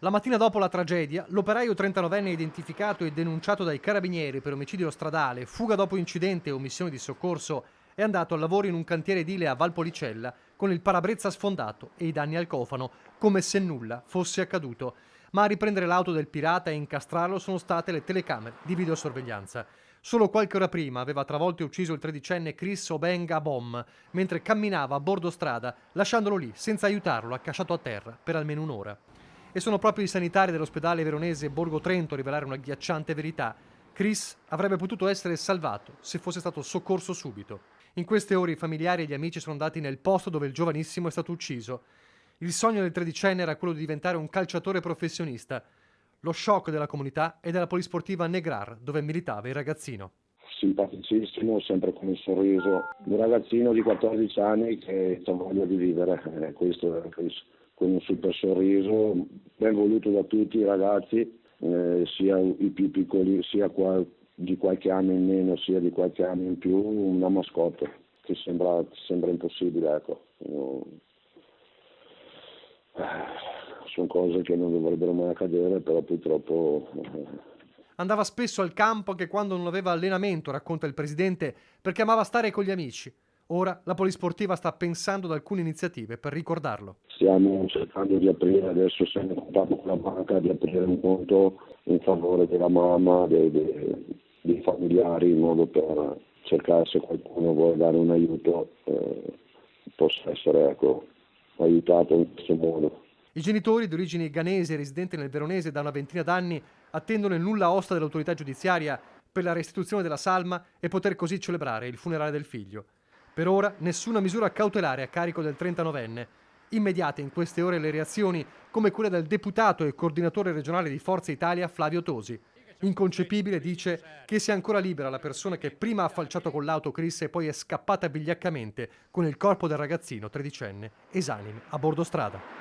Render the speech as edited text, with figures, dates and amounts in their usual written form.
La mattina dopo la tragedia, l'operaio 39enne identificato e denunciato dai carabinieri per omicidio stradale, fuga dopo incidente e omissione di soccorso è andato al lavoro in un cantiere edile a Valpolicella con il parabrezza sfondato e i danni al cofano, come se nulla fosse accaduto. Ma a riprendere l'auto del pirata e incastrarlo sono state le telecamere di videosorveglianza. Solo qualche ora prima aveva travolto e ucciso il tredicenne Chris Obenga Bom mentre camminava a bordo strada, lasciandolo lì senza aiutarlo, accasciato a terra per almeno un'ora. E sono proprio i sanitari dell'ospedale veronese Borgo Trento a rivelare una agghiacciante verità. Chris avrebbe potuto essere salvato se fosse stato soccorso subito. In queste ore i familiari e gli amici sono andati nel posto dove il giovanissimo è stato ucciso. Il sogno del tredicenne era quello di diventare un calciatore professionista. Lo shock della comunità e della polisportiva Negrar, dove militava il ragazzino. Simpaticissimo, sempre con un sorriso. Un ragazzino di 14 anni che ha voglia di vivere, questo con un super sorriso, ben voluto da tutti i ragazzi, sia i più piccoli, sia di qualche anno in meno, sia di qualche anno in più, una mascotte, che sembra impossibile, ecco. Sono cose che non dovrebbero mai accadere, però purtroppo... Andava spesso al campo anche quando non aveva allenamento, racconta il presidente, perché amava stare con gli amici. Ora la polisportiva sta pensando ad alcune iniziative per ricordarlo. Stiamo cercando di aprire, adesso siamo in contatto con la banca, di aprire un conto in favore della mamma, dei familiari, in modo per cercare, se qualcuno vuole dare un aiuto, possa essere aiutato in questo modo. I genitori, di origini ghanesi e residenti nel Veronese da una ventina d'anni, attendono il nulla osta dell'autorità giudiziaria per la restituzione della salma e poter così celebrare il funerale del figlio. Per ora nessuna misura cautelare a carico del 39enne. Immediate in queste ore le reazioni, come quella del deputato e coordinatore regionale di Forza Italia Flavio Tosi. Inconcepibile, dice, che sia ancora libera la persona che prima ha falciato con l'auto Chris e poi è scappata vigliaccamente con il corpo del ragazzino tredicenne, esanime, a bordo strada.